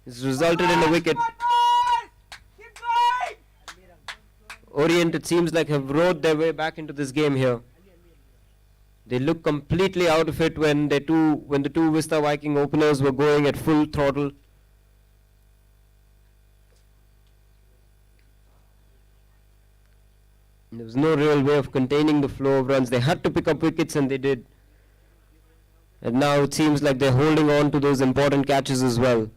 It's resulted in a wicket. Orient, it seems like, have rode their way back into this game here. They look completely out of it when the two Vista Viking openers were going at full throttle. There was no real way of containing the flow of runs. They had to pick up wickets, and they did. And now it seems like they're holding on to those important catches as well.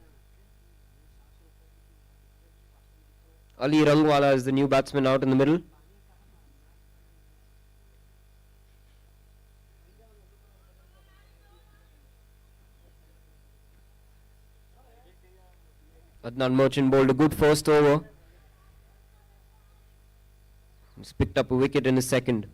Ali Rangwala is the new batsman out in the middle. Adnan Merchant bowled a good first over. He's picked up a wicket in his second.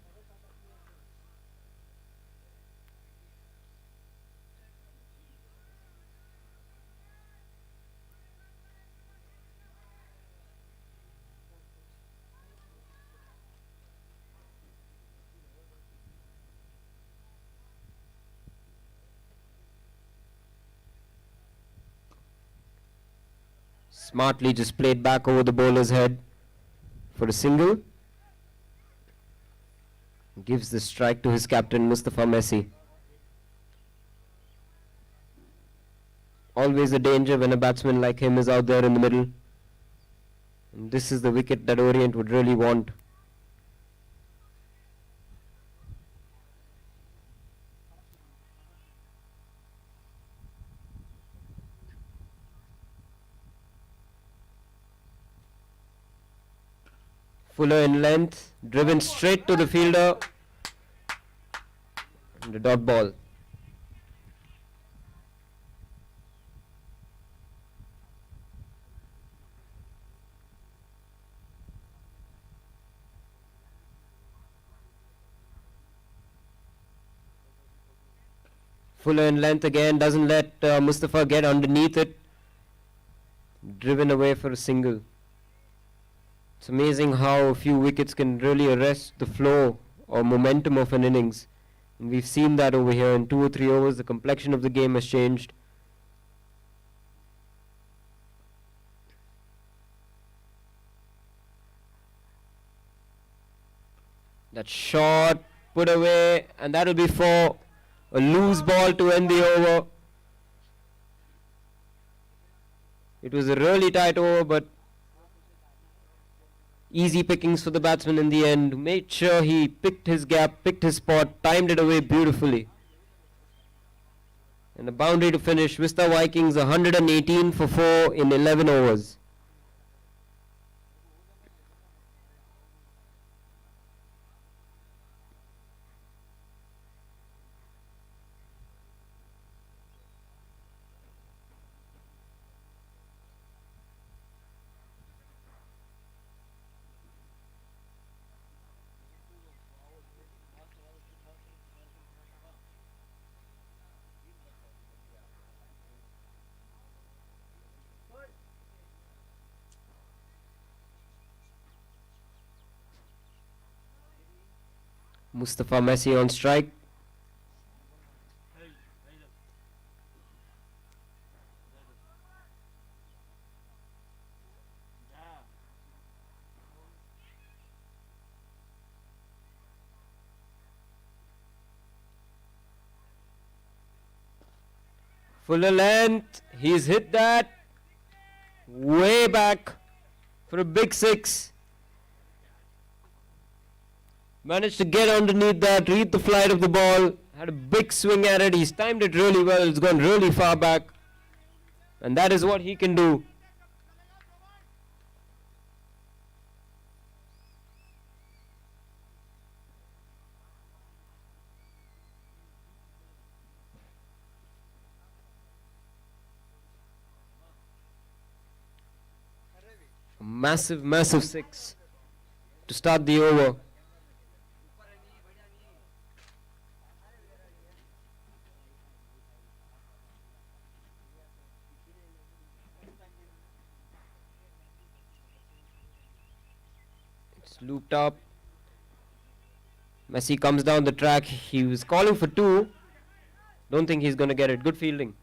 Smartly just played back over the bowler's head for a single. Gives the strike to his captain, Mustafa Messi. Always a danger when a batsman like him is out there in the middle. And this is the wicket that Orient would really want. Fuller in length, driven straight to the fielder, and a dot ball. Fuller in length again, doesn't let Mustafa get underneath it. Driven away for a single. It's amazing how a few wickets can really arrest the flow or momentum of an innings. And we've seen that over here. In 2 or 3 overs, the complexion of the game has changed. That shot put away, and that'll be for a loose ball to end the over. It was a really tight over, but easy pickings for the batsman in the end. Made sure he picked his gap, picked his spot, timed it away beautifully. And a boundary to finish. Vista Vikings 118 for 4 in 11 overs. Mustafa Messi on strike. Fuller length. He's hit that way back for a big 6. Managed to get underneath that, read the flight of the ball, had a big swing at it. He's timed it really well. It's gone really far back. And that is what he can do. A massive, massive 6 to start the over. Looped up. Messi comes down the track. He was calling for 2. Don't think he's going to get it. Good fielding.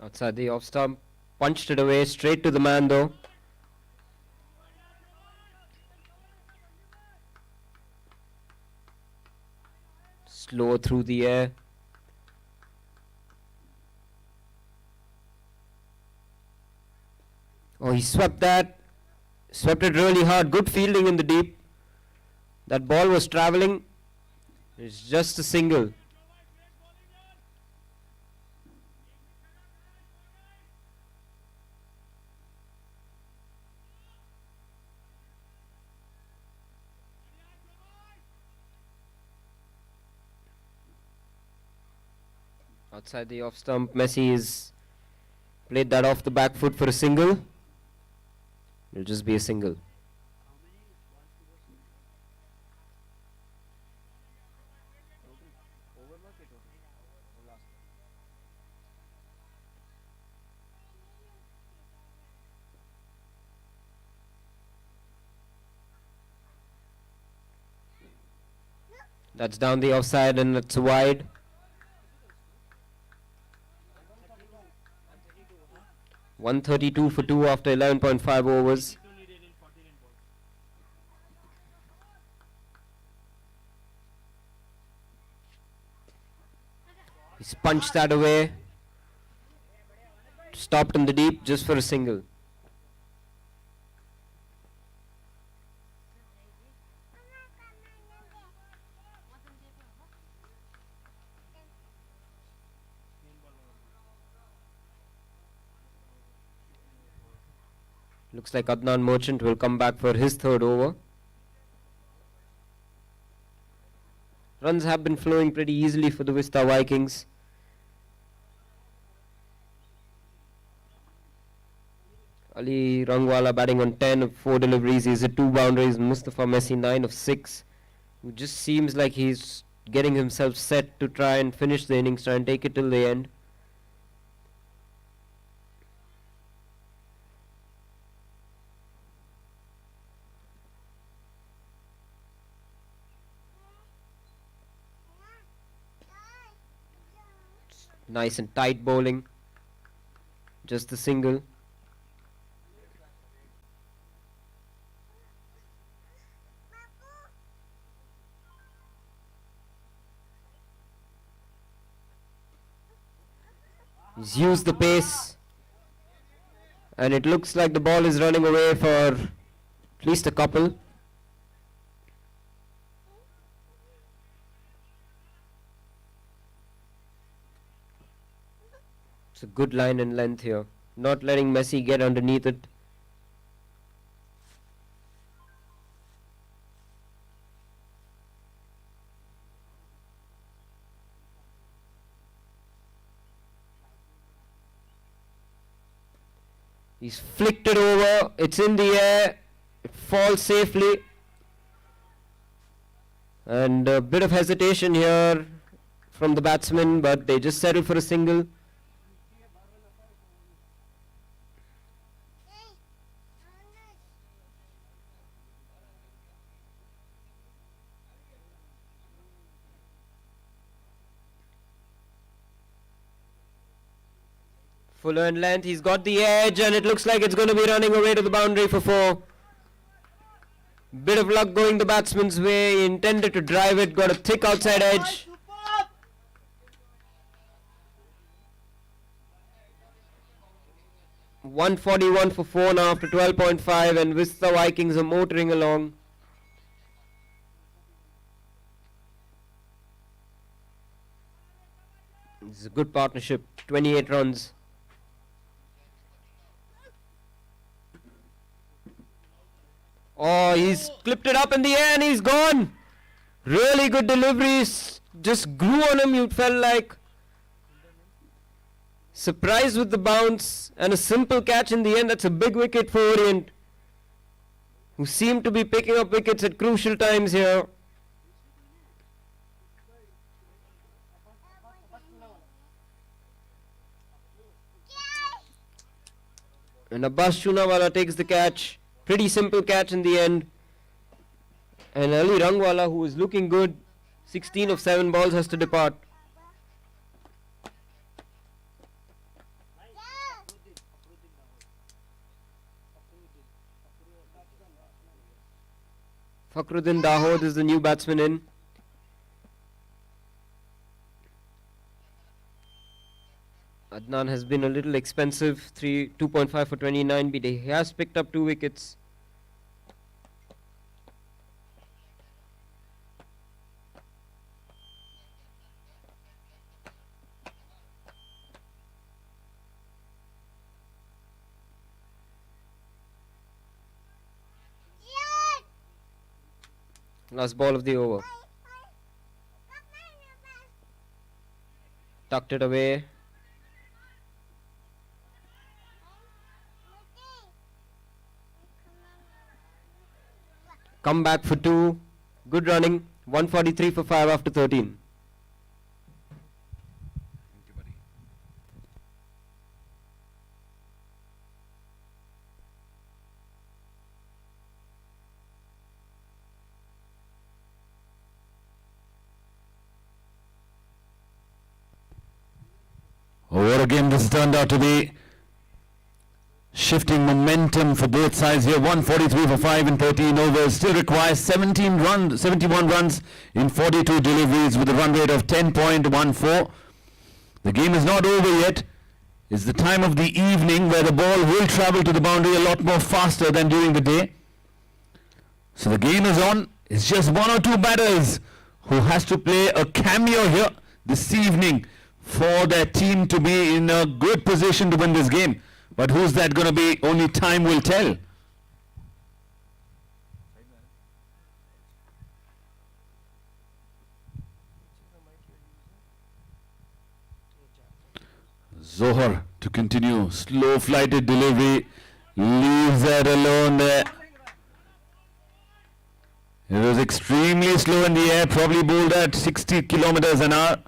Outside the off stump. Punched it away straight to the man though. Slow through the air. Oh, he swept that. Swept it really hard. Good fielding in the deep. That ball was travelling. It's just a single. Outside the off stump, Messi is played that off the back foot for a single. It'll just be a single. That's down the offside and it's wide. .132 for 2 after 11.5 overs. He's punched that away. Stopped in the deep just for a single. Looks like Adnan Merchant will come back for his third over. Runs have been flowing pretty easily for the Vista Vikings. Ali Rangwala batting on 10 of 4 deliveries. He's at 2 boundaries. Mustafa Messi 9 of 6. It just seems like he's getting himself set to try and finish the innings, try and take it till the end. Nice and tight bowling. Just the single. He's used the pace. And it looks like the ball is running away for at least a couple. It's a good line and length here. Not letting Messi get underneath it. He's flicked it over. It's in the air. It falls safely. And a bit of hesitation here from the batsman, but they just settle for a single. Fuller in length, he's got the edge and it looks like it's going to be running away to the boundary for 4. Bit of luck going the batsman's way, he intended to drive it, got a thick outside edge. .141 for 4 now after 12.5 and Vista Vikings are motoring along. This is a good partnership, 28 runs. Oh, he's clipped it up in the air and he's gone. Really good deliveries. Just grew on him, you felt like. Surprised with the bounce and a simple catch in the end. That's a big wicket for Orient, who seem to be picking up wickets at crucial times here. And Abbas Chunawala takes the catch. Pretty simple catch in the end. And Ali Rangwala, who is looking good, 16 of 7 balls, has to depart. Fakhruddin Dahod is the new batsman in. Adnan has been a little expensive, 2.5 for 29, but he has picked up 2 wickets. Last ball of the over. Tucked it away. Come back for 2. Good running. 143 for 5 after 13. Thank you, buddy. Oh, what a game this has turned out to be. Shifting momentum for both sides here. 143 for 5 in 13 overs. Still requires 71 runs in 42 deliveries with a run rate of 10.14. The game is not over yet. It's the time of the evening where the ball will travel to the boundary a lot more faster than during the day. So the game is on. It's just 1 or 2 batters who has to play a cameo here this evening for their team to be in a good position to win this game. But who's that going to be? Only time will tell. Zohar to continue. Slow flighted delivery. Leaves that alone there. It was extremely slow in the air. Probably bowled at 60 kilometers an hour.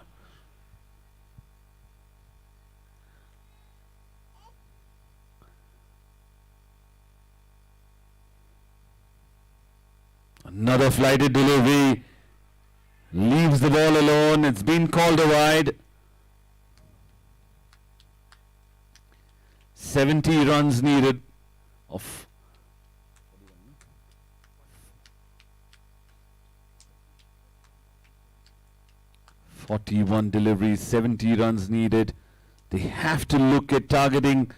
Another flighted delivery. Leaves the ball alone. It's been called a wide. 70 runs needed of 41 deliveries, 70 runs needed. They have to look at targeting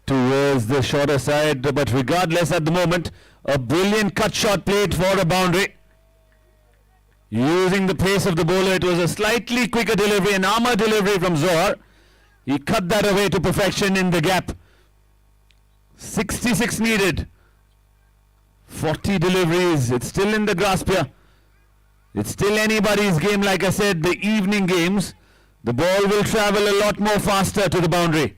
towards the shorter side, but regardless, at the moment, a brilliant cut shot played for a boundary. Using the pace of the bowler, it was a slightly quicker delivery, an armour delivery from Zohar. He cut that away to perfection in the gap. 66 needed. 40 deliveries. It's still in the grasp here. It's still anybody's game, like I said, the evening games. The ball will travel a lot more faster to the boundary.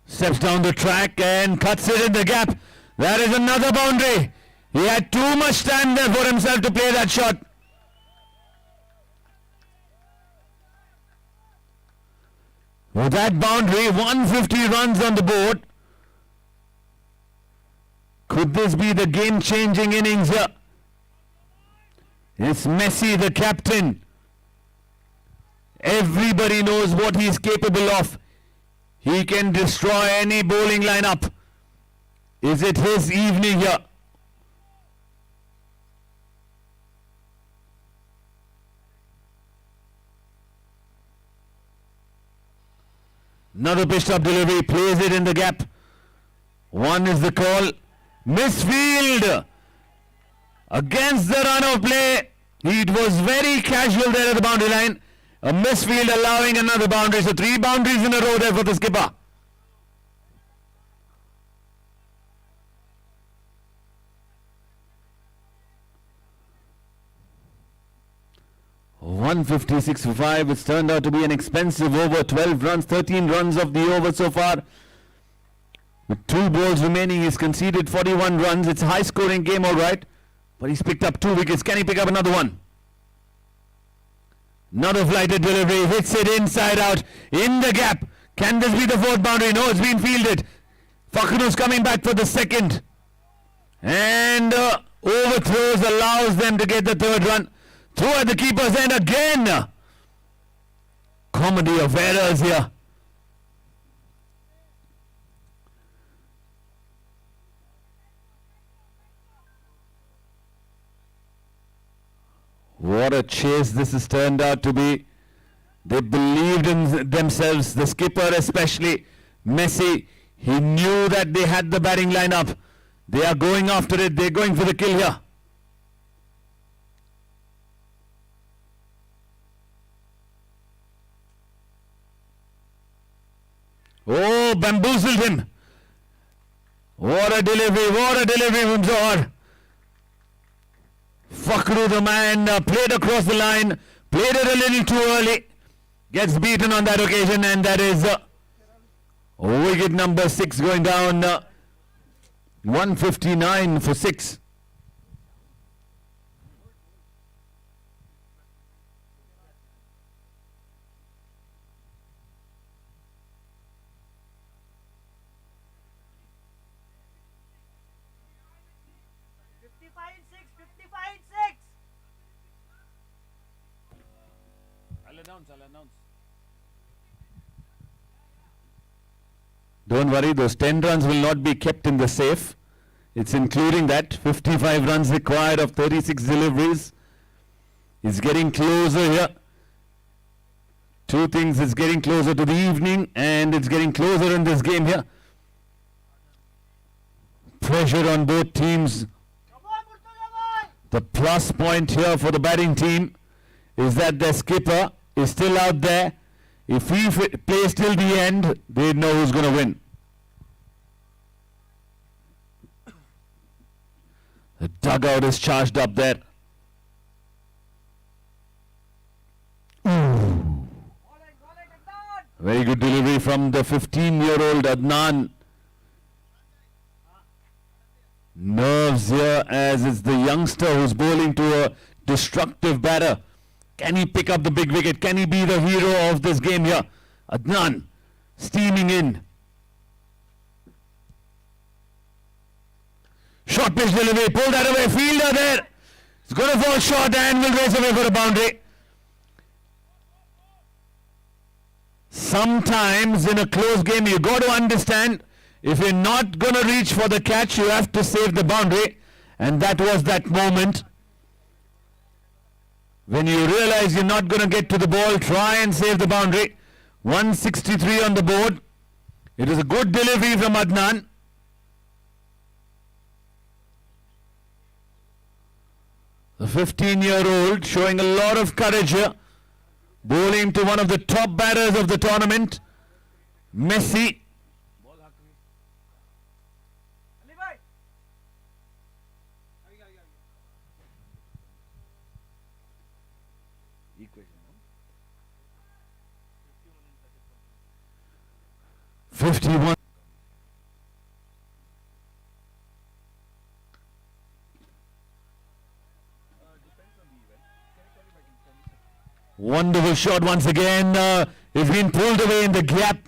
Steps down the track and cuts it in the gap. That is another boundary. He had too much time there for himself to play that shot. With that boundary, 150 runs on the board. Could this be the game-changing innings here? It's Messi, the captain. Everybody knows what he's capable of. He can destroy any bowling lineup. Is it his evening here? Another pitched up delivery, plays it in the gap. One is the call. Misfield against the run of play. It was very casual there at the boundary line. A misfield allowing another boundary. So 3 boundaries in a row there for the skipper. .156 for 5. It's turned out to be an expensive over. 12 runs, 13 runs of the over so far. With 2 balls remaining, he's conceded 41 runs. It's a high-scoring game, all right. But he's picked up 2 wickets. Can he pick up another one? Another flighted delivery. Hits it inside out. In the gap. Can this be the 4th boundary? No, it's been fielded. Fakhru's coming back for the 2nd. And overthrows allows them to get the 3rd run. Throw at the keeper's end again. Comedy of errors here. What a chase this has turned out to be. They believed in themselves, the skipper especially, Messi. He knew that they had the batting lineup. They are going after it. They're going for the kill here. Oh, bamboozled him. What a delivery from Zohar. Fakhru, the man, played across the line, played it a little too early, gets beaten on that occasion, and that is wicket number 6 going down. 159 for 6. I'll announce. Don't worry, those 10 runs will not be kept in the safe. It's including that 55 runs required of 36 deliveries. It's getting closer here. Two things, it's getting closer to the evening and it's getting closer in this game here. Pressure on both teams. The plus point here for the batting team is that their skipper is still out there. If he plays till the end, they know who's going to win. The dugout is charged up there. Ooh. Very good delivery from the 15-year-old Adnan. Nerves here as it's the youngster who's bowling to a destructive batter. Can he pick up the big wicket? Can he be the hero of this game here? Adnan steaming in. Short pitch delivery, pull that away, fielder there. It's going to fall short and will race away for a boundary. Sometimes in a close game you got to understand, if you're not going to reach for the catch, you have to save the boundary. And that was that moment. When you realize you're not going to get to the ball, try and save the boundary. 163 on the board. It is a good delivery from Adnan. The 15-year-old showing a lot of courage here. Bowling to one of the top batters of the tournament, Messi. .51. Wonderful shot once again. It's been pulled away in the gap.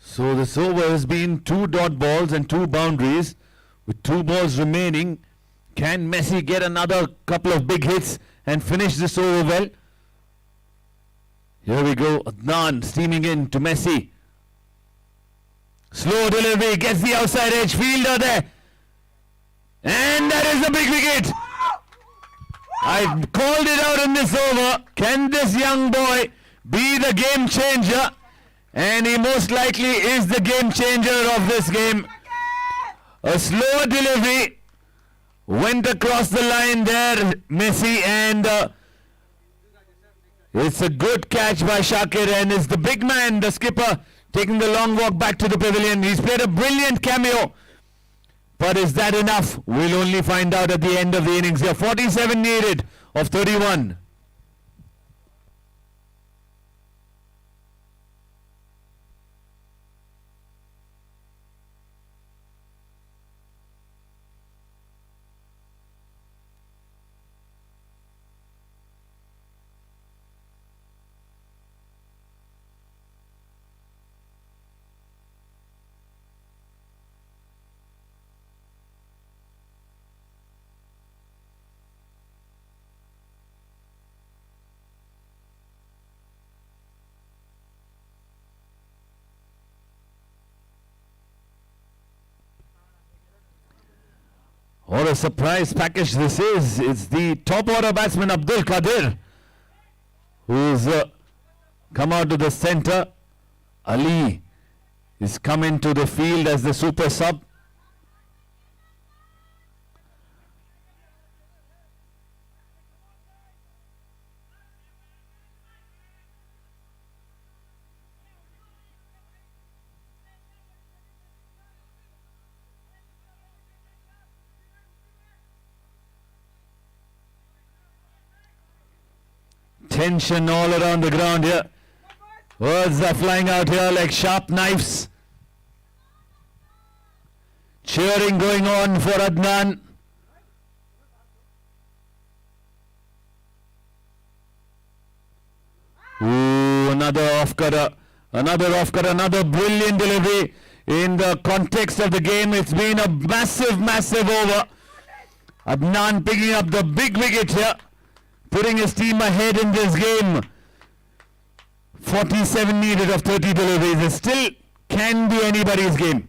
So this over has been 2 dot balls and 2 boundaries. With 2 balls remaining, can Messi get another couple of big hits and finish this over well? Here we go, Adnan steaming in to Messi. Slow delivery, gets the outside edge, fielder there. And that is a big wicket. I called it out in this over. Can this young boy be the game changer? And he most likely is the game changer of this game. A slow delivery went across the line there, Messi, and it's a good catch by Shakir, and it's the big man, the skipper, taking the long walk back to the pavilion. He's played a brilliant cameo, but is that enough? We'll only find out at the end of the innings here. 47 needed of 31. What a surprise package this is. It's the top order batsman Abdul Qadir who's come out to the centre. Ali is come into the field as the super sub. Tension all around the ground here. Words are flying out here like sharp knives. Cheering going on for Adnan. Ooh, another off-cutter. Another brilliant delivery. In the context of the game, it's been a massive over. Adnan picking up the big wicket here, putting his team ahead in this game. 47 needed of 30 deliveries. It still can be anybody's game.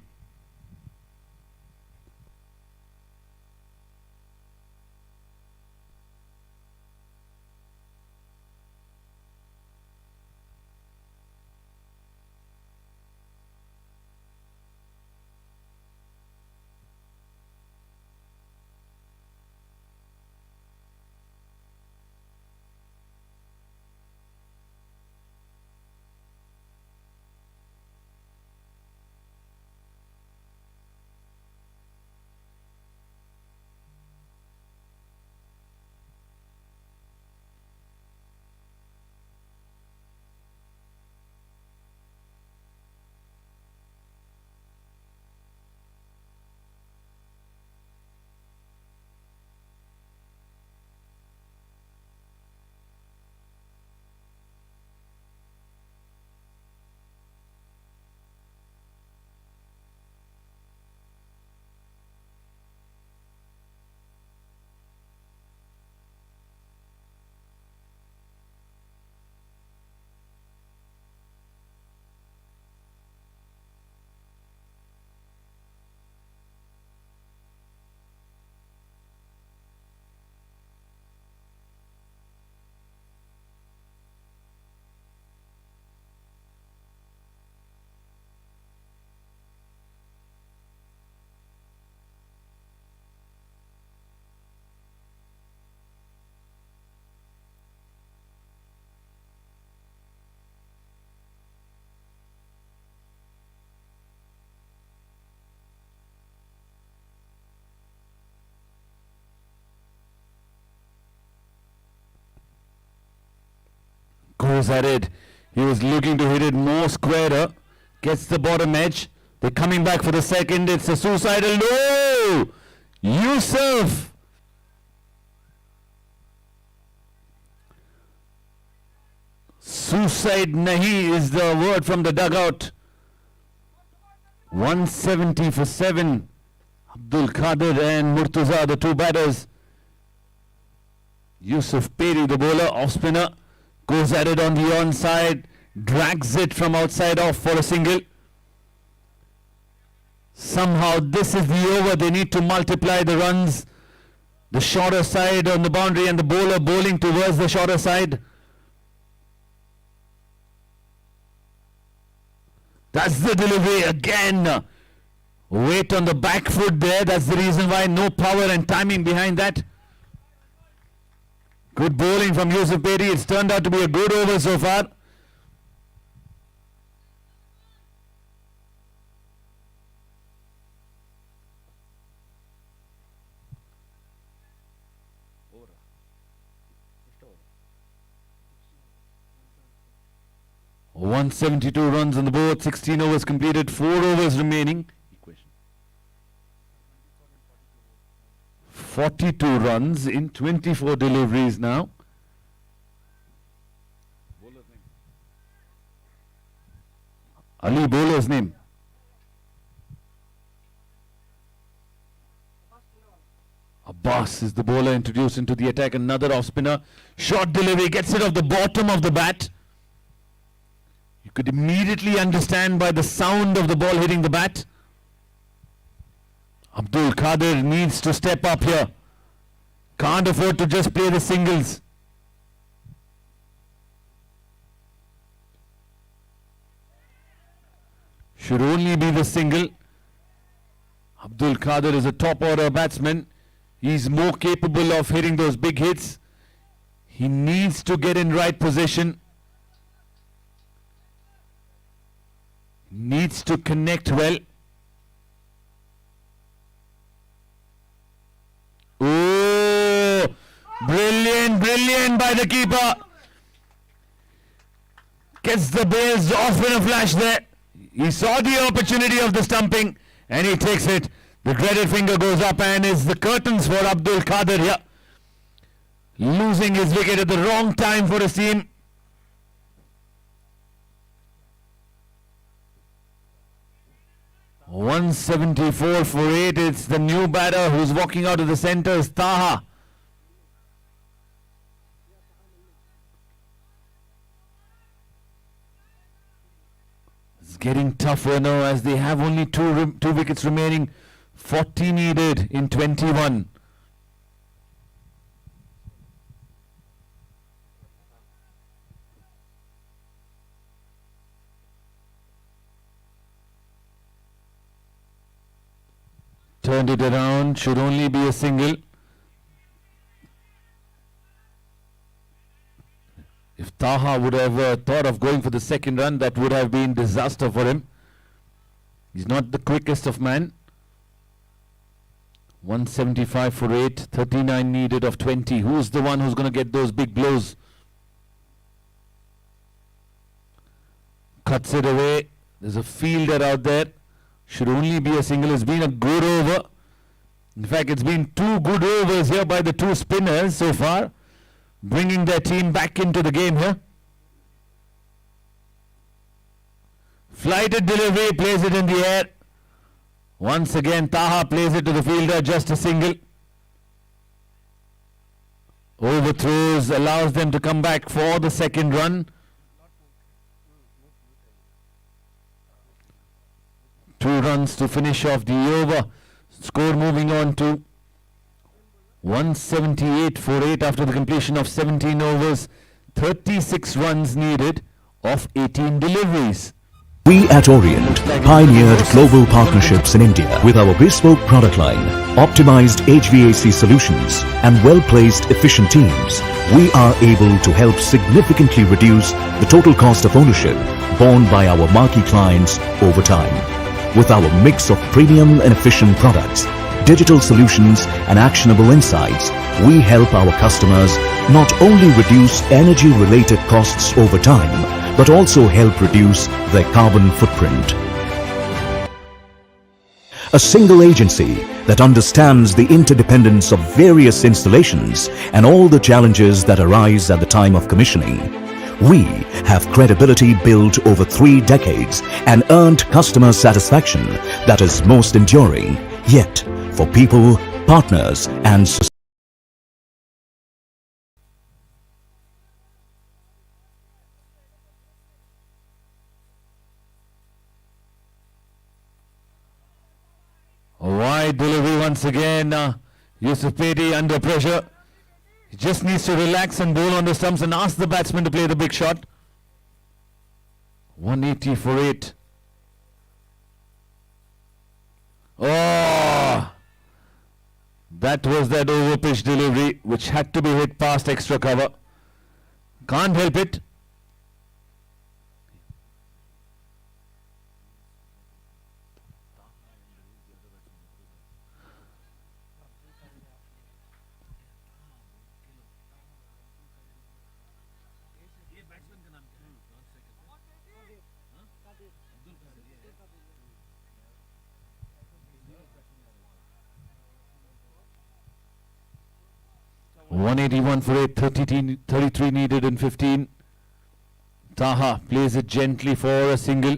Goes at it. He was looking to hit it more squarer. Gets the bottom edge. They're coming back for the second. It's a suicidal. No! Yusuf! Suicide nahi is the word from the dugout. 170 for 7. Abdul Qadir and Murtuza, the two batters. Yusuf Peri, the bowler, off spinner. Goes at it on the onside, drags it from outside off for a single. Somehow this is the over. They need to multiply the runs. The shorter side on the boundary and the bowler bowling towards the shorter side. That's the delivery again. Weight on the back foot there. That's the reason why no power and timing behind that. Good bowling from Yusuf Peri. It's turned out to be a good over so far. Oh. 172 runs on the board, 16 overs completed, 4 overs remaining. 42 runs in 24 deliveries now. Ali, bowler's name. Abbas is the bowler introduced into the attack. Another off spinner. Short delivery, gets it off the bottom of the bat. You could immediately understand by the sound of the ball hitting the bat Abdul Qadir needs to step up here. Can't afford to just play the singles. Should only be the single. Abdul Qadir is a top order batsman. He's more capable of hitting those big hits. He needs to get in right position. Needs to connect well. Oh, brilliant, brilliant by the keeper. Gets the bails off in a flash there. He saw the opportunity of the stumping and he takes it. The dreaded finger goes up and is the curtains for Abdul Qadir here. Losing his wicket at the wrong time for his team. .174 for 8. It's the new batter who's walking out of the centres, Taha. It's getting tougher now as they have only two wickets remaining. 40 needed in 21. Turned it around, should only be a single. If Taha would have thought of going for the second run, that would have been disaster for him. He's not the quickest of man. 175 for 8, 39 needed of 20. Who's the one who's going to get those big blows? Cuts it away. There's a fielder out there. Should only be a single. It's been a good over. In fact, it's been two good overs here by the two spinners so far, bringing their team back into the game here. Flighted delivery, plays it in the air. Once again, Taha plays it to the fielder, just a single. Overthrows, allows them to come back for the second run. 2 runs to finish off the over. Score moving on to 178 for 8 after the completion of 17 overs. 36 runs needed of 18 deliveries. We at Orient pioneered global partnerships in India with our bespoke product line, optimized HVAC solutions and well-placed efficient teams. We are able to help significantly reduce the total cost of ownership borne by our marquee clients over time. With our mix of premium and efficient products, digital solutions and actionable insights, we help our customers not only reduce energy-related costs over time, but also help reduce their carbon footprint. A single agency that understands the interdependence of various installations and all the challenges that arise at the time of commissioning. We have credibility built over 3 decades and earned customer satisfaction that is most enduring, yet for people, partners and society. A wide delivery once again. Yusuf Pedi under pressure. He just needs to relax and bowl on the stumps and ask the batsman to play the big shot. 180 for 8. Oh! That was that over-pitch delivery which had to be hit past extra cover. Can't help it. .181 for 8, 33 needed in 15. Taha plays it gently for a single.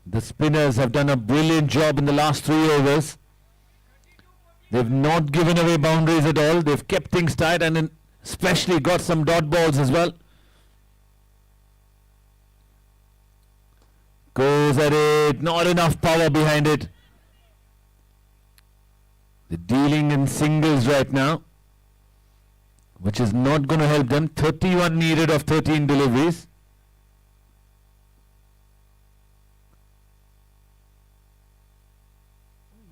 The spinners have done a brilliant job in the last 3 overs. They've not given away boundaries at all. They've kept things tight and especially got some dot balls as well. Goes at it, not enough power behind it. They're dealing in singles right now, which is not going to help them. 31 needed of 13 deliveries.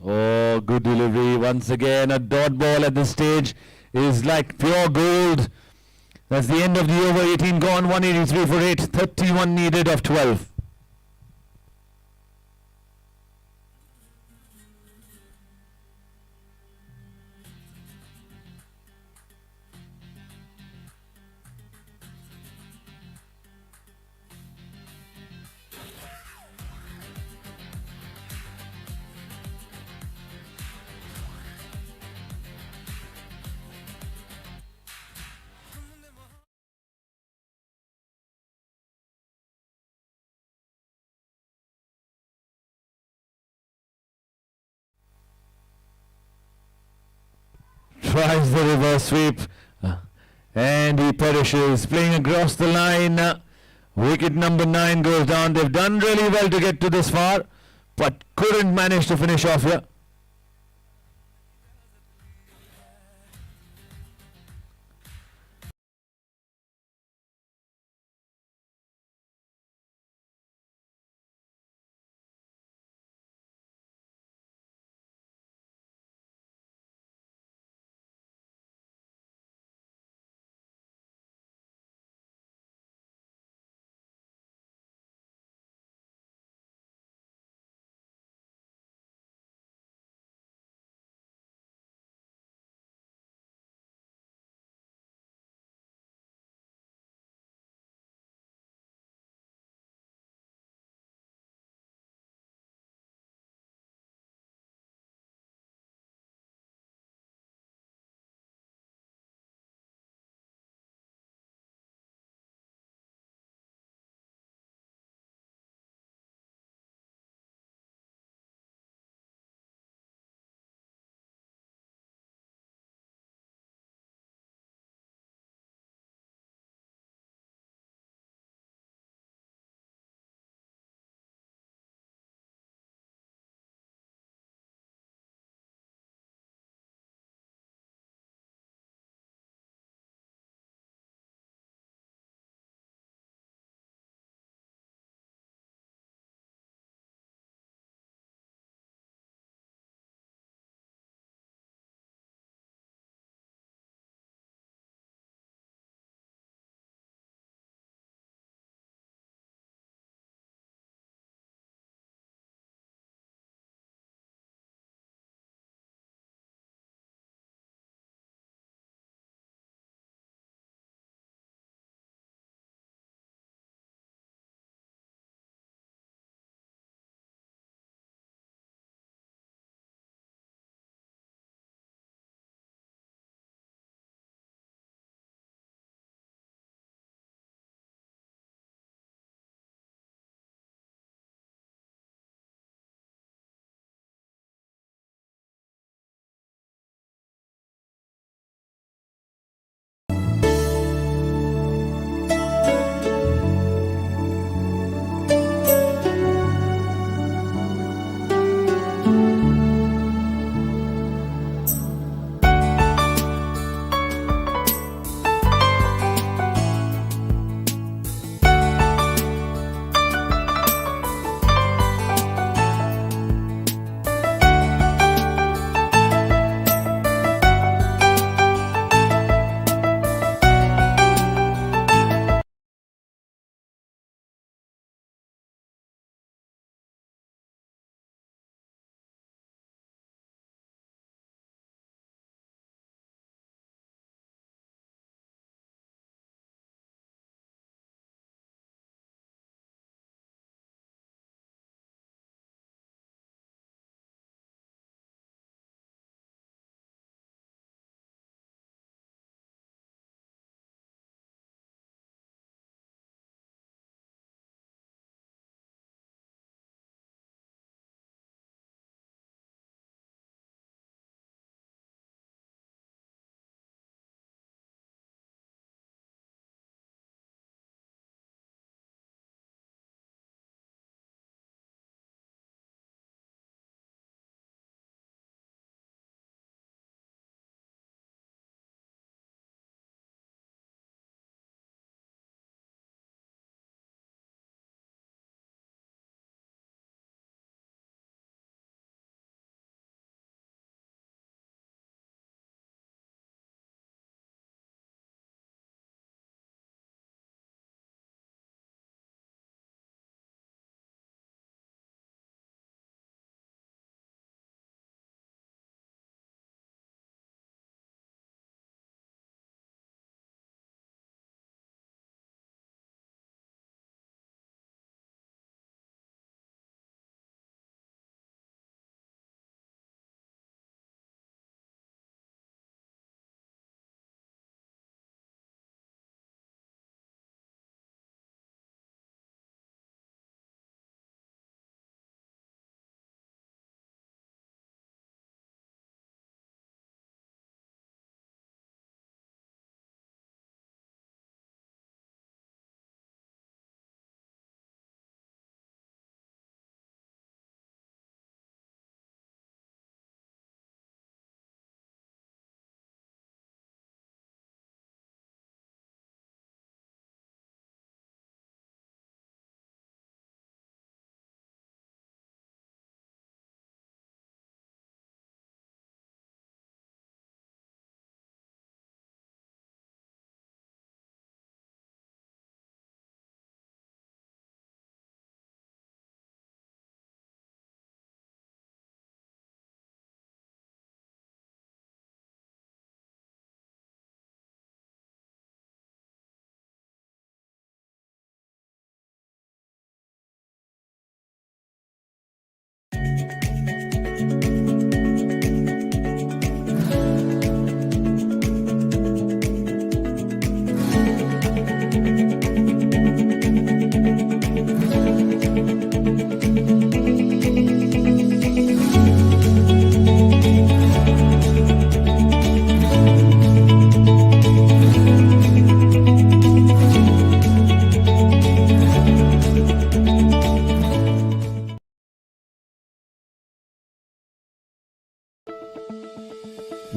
Oh, good delivery. Once again, a dot ball at this stage is like pure gold. That's the end of the over. 18 gone, 183 for 8. 31 needed of 12. Tries the reverse sweep and he perishes, playing across the line. Wicket number 9 goes down. They've done really well to get to this far, but couldn't manage to finish off here.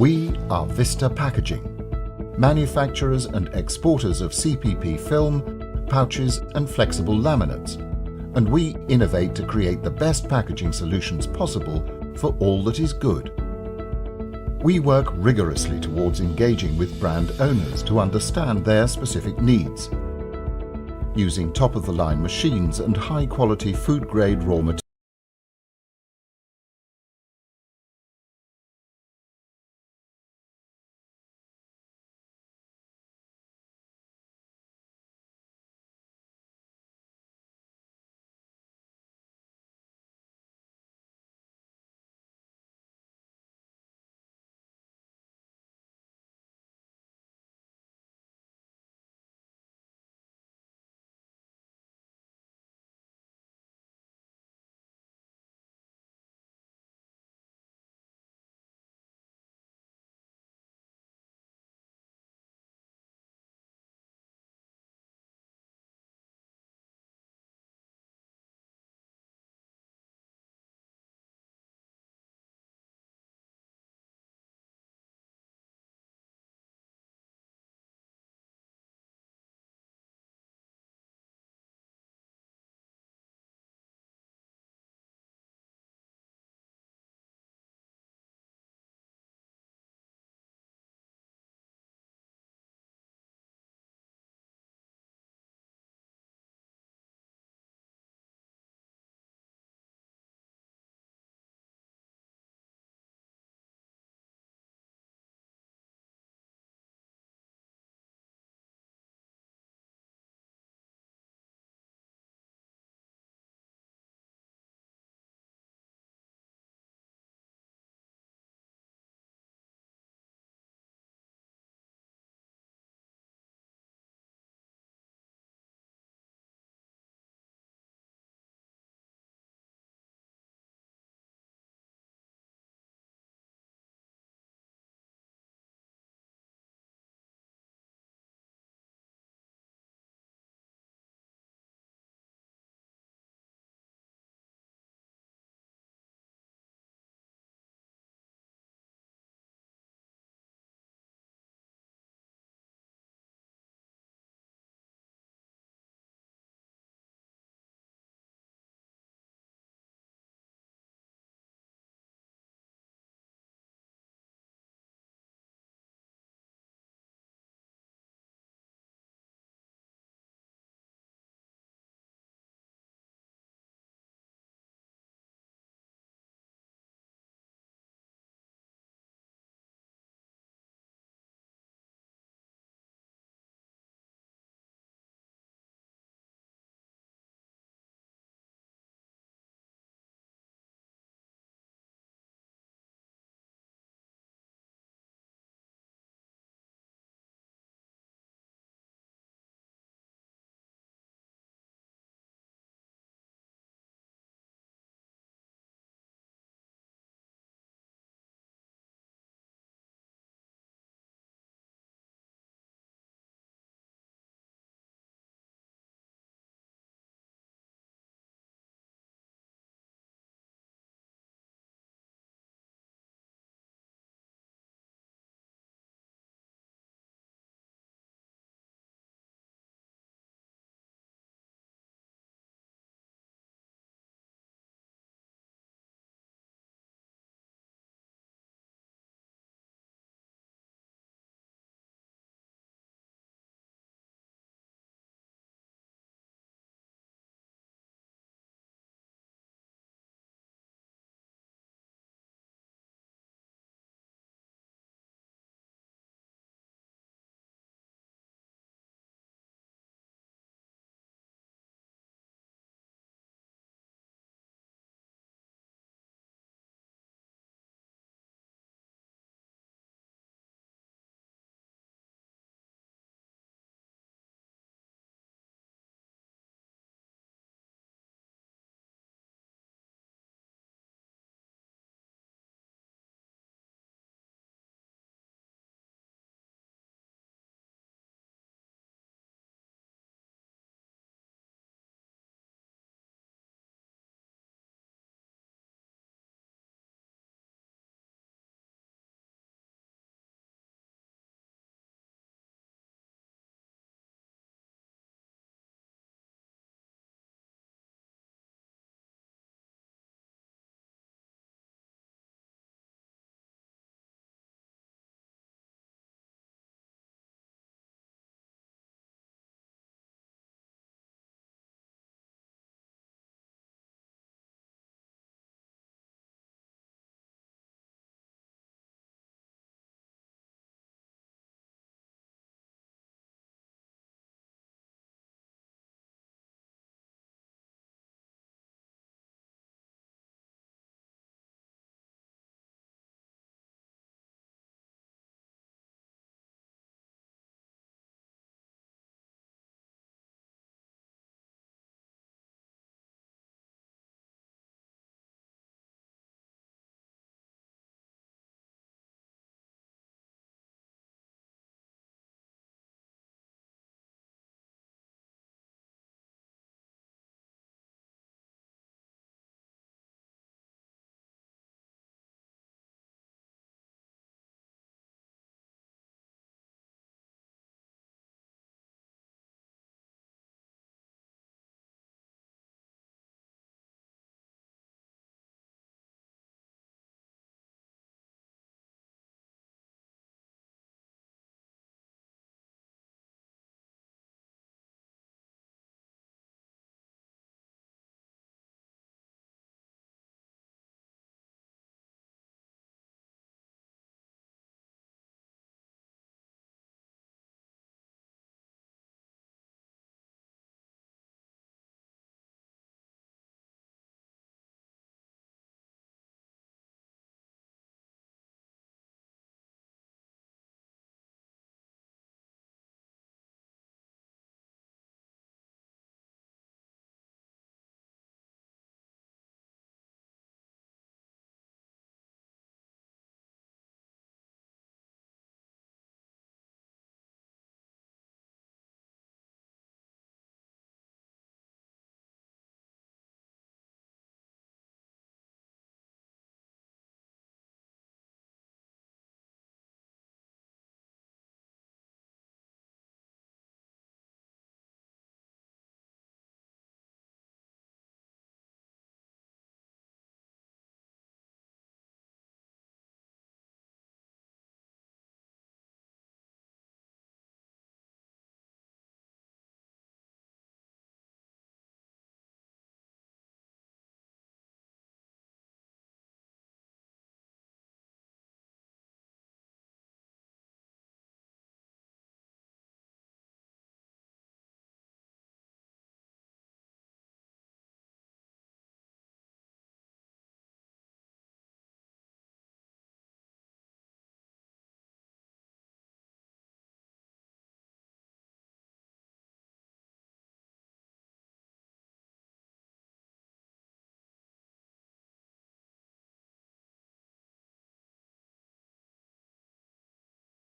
We are Vista Packaging, manufacturers and exporters of CPP film, pouches and flexible laminates, and we innovate to create the best packaging solutions possible for all that is good. We work rigorously towards engaging with brand owners to understand their specific needs, using top-of-the-line machines and high-quality food-grade raw materials.